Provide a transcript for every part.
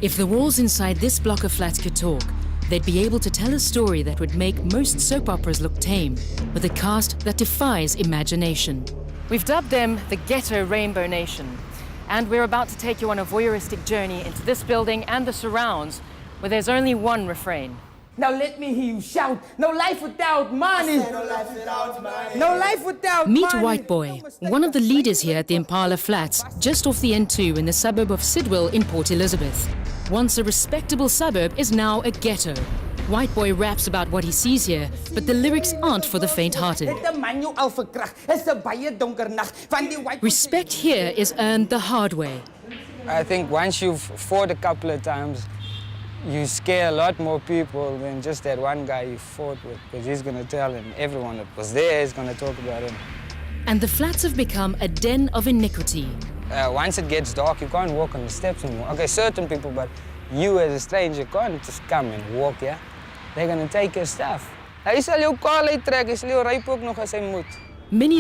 If the walls inside this block of flats could talk, they'd be able to tell a story that would make most soap operas look tame, with a cast that defies imagination. We've dubbed them the Ghetto Rainbow Nation, and we're about to take you on a voyeuristic journey into this building and the surrounds, where there's only one refrain. Now let me hear you shout, no life without money. No life without money. No life without Meet money. White Boy, one of the leaders here at the Impala Flats, just off the N2 in the suburb of Sidwell in Port Elizabeth. Once a respectable suburb is now a ghetto. White Boy raps about what he sees here, but the lyrics aren't for the faint-hearted. Respect here is earned the hard way. I think once you've fought a couple of times, you scare a lot more people than just that one guy you fought with, because he's going to tell him, everyone that was there is going to talk about him. And the flats have become a den of iniquity. Once it gets dark, you can't walk on the steps anymore. Okay, certain people, but you as a stranger can't just come and walk, yeah? They're going to take your stuff. Many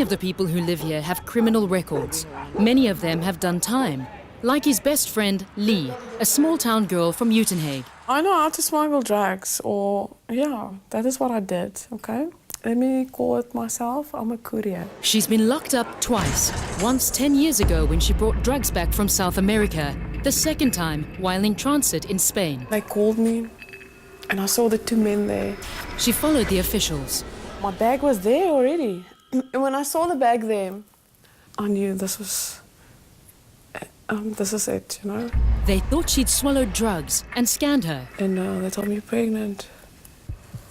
of the people who live here have criminal records. Many of them have done time. Like his best friend, Lee, a small-town girl from Uitenhage. I know how to smuggle drugs, or, yeah, that is what I did, okay? Let me call it myself, I'm a courier. She's been locked up twice. Once 10 years ago when she brought drugs back from South America. The second time while in transit in Spain. They called me, and I saw the two men there. She followed the officials. My bag was there already. And when I saw the bag there, I knew this is it, you know? They thought she'd swallowed drugs and scanned her. And they told me pregnant.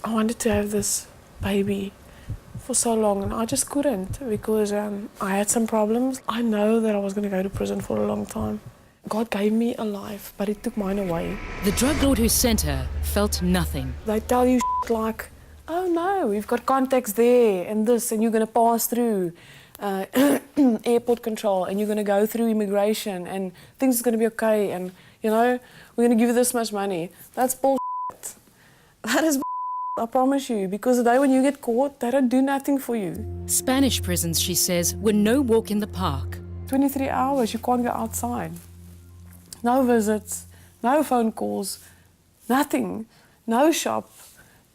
I wanted to have this baby for so long, and I just couldn't because I had some problems. I know that I was going to go to prison for a long time. God gave me a life, but He took mine away. The drug lord who sent her felt nothing. They tell you like, oh no, we've got contacts there and this, and you're going to pass through airport control, and you're going to go through immigration, and things are going to be okay, and, you know, we're going to give you this much money. That's bullshit. That is bullshit, I promise you, because the day when you get caught, they don't do nothing for you. Spanish prisons, she says, were no walk in the park. 23 hours, you can't go outside. No visits, no phone calls, nothing, no shop.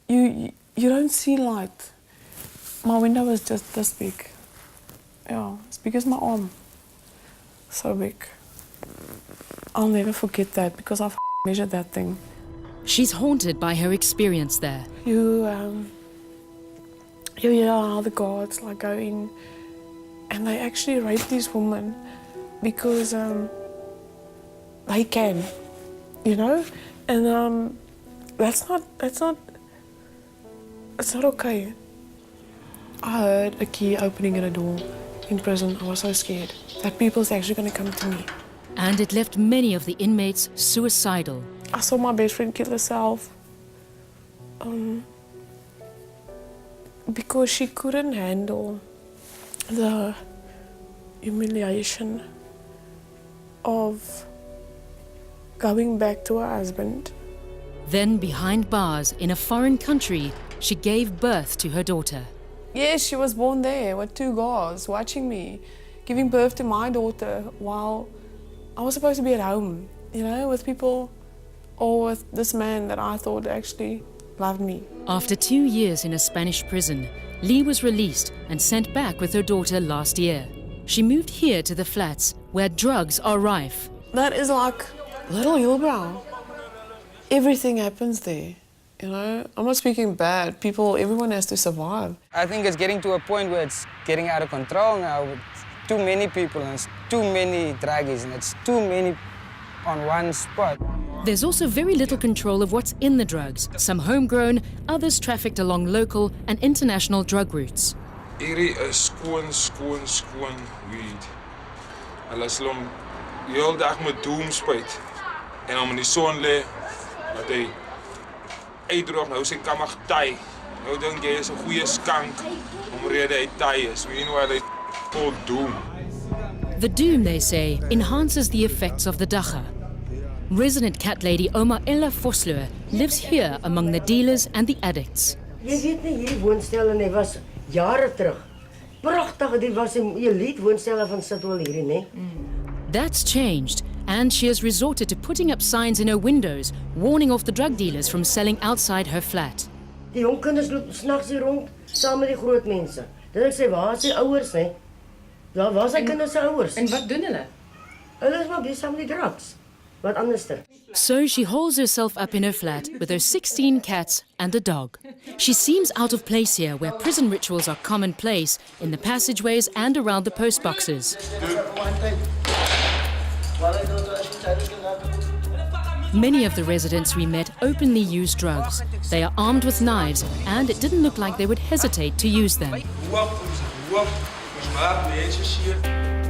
You don't see light. My window is just this big. Yeah, as big as my arm. So big. I'll never forget that because I've measured that thing. She's haunted by her experience there. You hear how the guards like go in, and they actually rape these women because they can, you know, and it's not okay. I heard a key opening in a door in prison. I was so scared that people's actually going to come to me. And it left many of the inmates suicidal. I saw my best friend kill herself because she couldn't handle the humiliation of going back to her husband. Then, behind bars in a foreign country, she gave birth to her daughter. Yes, she was born there with two guards watching me, giving birth to my daughter while I was supposed to be at home, you know, with people, or with this man that I thought actually loved me. After 2 years in a Spanish prison, Lee was released and sent back with her daughter last year. She moved here to the flats, where drugs are rife. That is like Little Hillbrow. Everything happens there, you know. I'm not speaking bad. Everyone has to survive. I think it's getting to a point where it's getting out of control now with too many people and it's too many druggies and it's too many on one spot. There's also very little control of what's in the drugs, some homegrown, others trafficked along local and international drug routes. Hierdie is skoon weed. Hulle sal hom die hele dag met doom spuit en hom in die son lê dat hy uitdroog. Nou sy kan mag taai. Nou dink jy is 'n goeie skank omrede hy taai is. Meanwhile hy vol doom. The doom, they say, enhances the effects of the dagga. Resident cat lady Oma Ella Vosloo lives here among the dealers and the addicts. Jy weet nie, hierdie woonstel en hy was jare terug. Pragtig, dit was 'n elite woonstel van Sidwell hierdie, né? That's changed, And she has resorted to putting up signs in her windows, warning off the drug dealers from selling outside her flat. Die jong kinders loop snags hier rond saam met die groot mense. Dit ek sê, waar is die ouers, hè? Ja, waar is die kinders se ouers? En wat doen hulle? Hulle is maar besig met die drugs. Wat anderster? So she holds herself up in her flat with her 16 cats and a dog. She seems out of place here, where prison rituals are commonplace in the passageways and around the post boxes. Many of the residents we met openly use drugs. They are armed with knives, and it didn't look like they would hesitate to use them.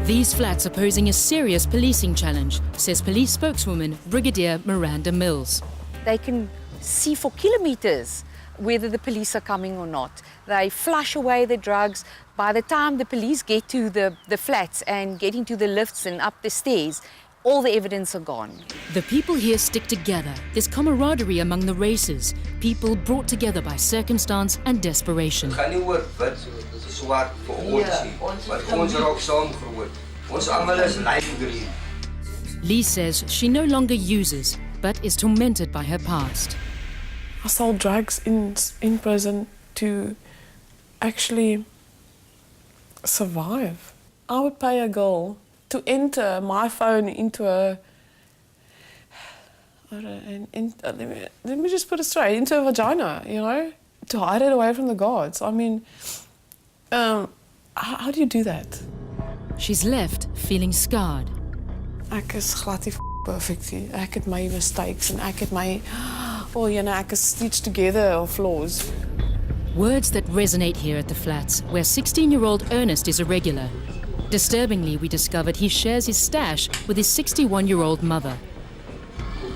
These flats are posing a serious policing challenge, says police spokeswoman Brigadier Miranda Mills. They can see for kilometers whether the police are coming or not. They flush away the drugs. By the time the police get to the flats and get into the lifts and up the stairs, all the evidence are gone. The people here stick together. There's camaraderie among the races, people brought together by circumstance and desperation. Lee says she no longer uses, but is tormented by her past. I sold drugs in prison to actually survive. I would pay a girl to enter my phone into let me just put it straight, into a vagina, you know, to hide it away from the guards. I mean, how do you do that? She's left feeling scarred. Ek is glad nie perfect nie. Ek het my mistakes en ek het my, ek is stitched together of flaws. Words that resonate here at the flats, where 16-year-old Ernest is a regular. Disturbingly, we discovered he shares his stash with his 61-year-old mother.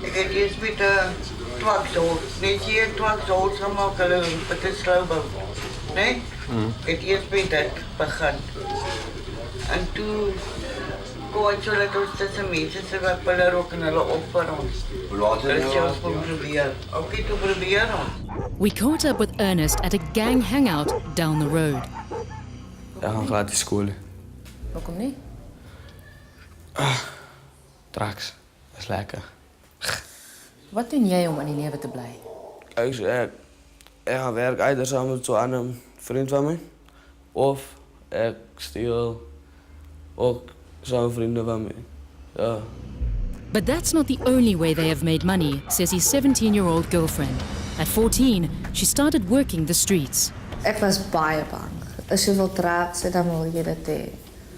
Ek het eers met 'n twakdoel, net hier twakdoel gemaak hulle met 'n sloubou, né? Ek het eers met dit begin. En toe kon ek so dat ons tussen mense se wat hulle rok en hulle opper ons. Later ons probeer. Okay, toe probeer ons. We caught up with Ernest at a gang hangout down the road. Ek gaan gratis skool. Hoekom nie? Drugs, is lekker. Wat doen jy om in die lewe te bly? Ek gaan werk either saam met so 'n vriend van my of ek steel ook saam met vriende van my. Ja. But that's not the only way they have made money, says his 17-year-old girlfriend. At 14, she started working the streets. Ek was baie bang. As jy wil drugs, dan wil jy dit hê.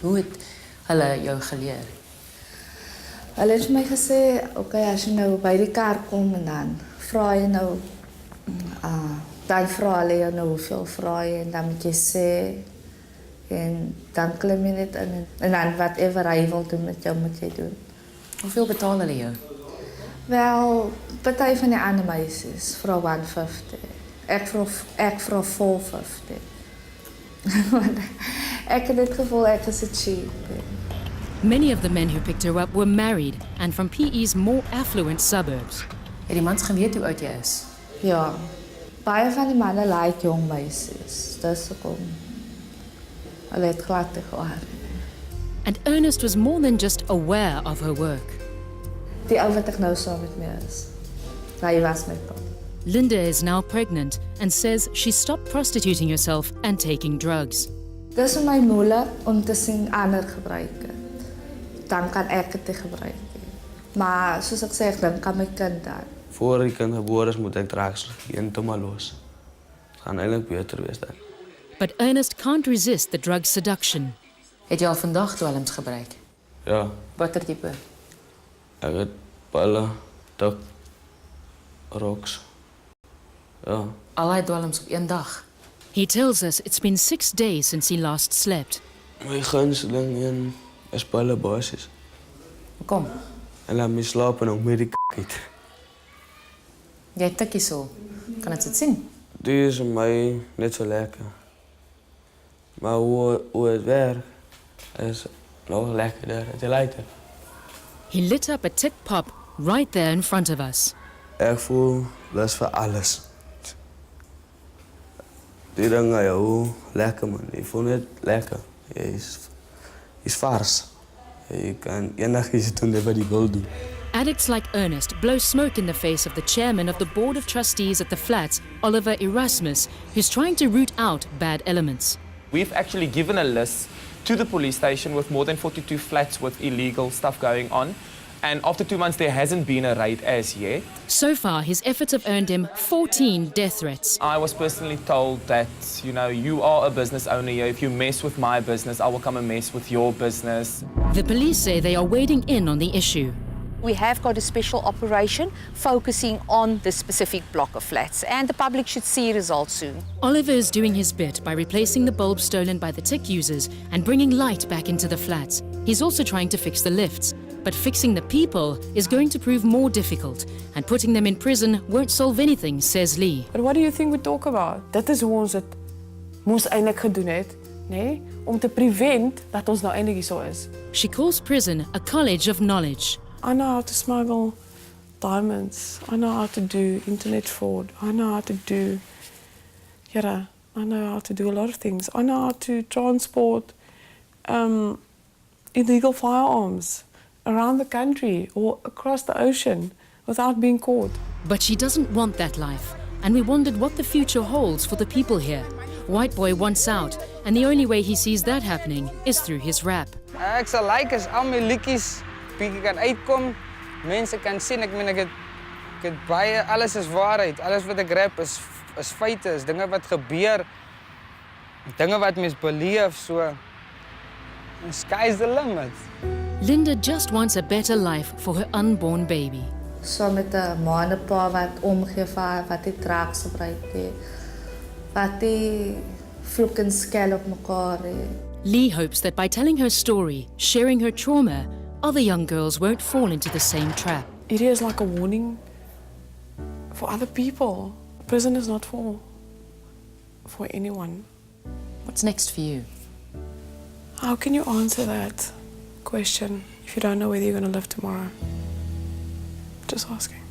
Hoe het hulle jou geleer? Hulle het my gesê, okay, as jy nou by die kerk kom en dan vra jy nou, dan vra hulle jou nou hoeveel vra jy en dan moet jy sê, en dan klim jy net in en dan whatever hy wil doen met jou moet jy doen. Hoeveel betaal hulle jou? Wel, party van die ander meisies vra 150. Ek vra 450. Ek het dit gevoel ek is cheap. Many of the men who picked her up were married and from PE's more affluent suburbs. Het die mans geweet hoe oud jy is? Ja, baie van die manne like jong meisies. Dis hoekom hulle het glad te gehoor. And Ernest was more than just aware of her work. Die ou wat ek nou saam met my is, hy was my pa. Linda is now pregnant and says she stopped prostituting herself and taking drugs. Dis vir my moeilik om te sien ander gebruik het. Dan kan ek dit gebruik. Maar soos ek sê, dan kan my kind dan. Voor die kind gebore is, moet ek drugs heeltemal los. Het gaan eintlik beter wees dan. But Ernest can't resist the drug seduction. Het jy al vandag dwelms gebruik? Ja, Watter tipe? ek het pille, tok, rocks. Ja. Al die dwelms op een dag? He tells us it's been 6 days since he last slept. My gunsteling een is pille basis. Hoekom? En laat my slaap en ook met die uit. Jy tikkie so. Kan ek dit sien? Die is vir my net so lekker. Maar hoe het werk is nog lekkerder. Het is lighter. He lit up a tick pop right there in front of us. Ek voel lus vir alles. Die ding jou lekker man. Jy voel net lekker. Jy is vars. Je kan enigiets doen wat hij wil doen. Addicts like Ernest blow smoke in the face of the chairman of the Board of Trustees at the flats, Oliver Erasmus, who's trying to root out bad elements. We've actually given a list to the police station with more than 42 flats with illegal stuff going on. And after 2 months, there hasn't been a raid as yet. So far, his efforts have earned him 14 death threats. I was personally told that, you know, you are a business owner here. If you mess with my business, I will come and mess with your business. The police say they are wading in on the issue. We have got a special operation focusing on this specific block of flats, and the public should see results soon. Oliver is doing his bit by replacing the bulbs stolen by the tick users and bringing light back into the flats. He's also trying to fix the lifts. But fixing the people is going to prove more difficult, and putting them in prison won't solve anything, says Lee. But what do you think we talk about? Dit is hoe ons dit moes eintlik gedoen het, nê? Om te prevent dat ons nou eintlik hier so is. She calls prison a college of knowledge. I know how to smuggle diamonds. I know how to do internet fraud. I know how to do, I know how to do a lot of things. I know how to transport illegal firearms around the country or across the ocean without being caught. But she doesn't want that life, and we wondered what the future holds for the people here. White Boy wants out, and the only way he sees that happening is through his rap. Ek sal like as al my liedjies bietjie kan uitkom, mense kan sien, ek meen ek het baie, alles is waarheid, alles wat ek rap is feite, is dinge wat gebeur, dinge wat mens beleef, so the sky's the limit. Linda just wants a better life for her unborn baby. So met 'n ma en 'n pa wat omgee vir haar, wat die drugs gebruik het, wat die vloek en skel op mekaar het. Lee hopes that by telling her story, sharing her trauma, other young girls won't fall into the same trap. It is like a warning for other people. Prison is not for anyone. What's next for you? How can you answer that question if you don't know whether you're going to live tomorrow? Just asking.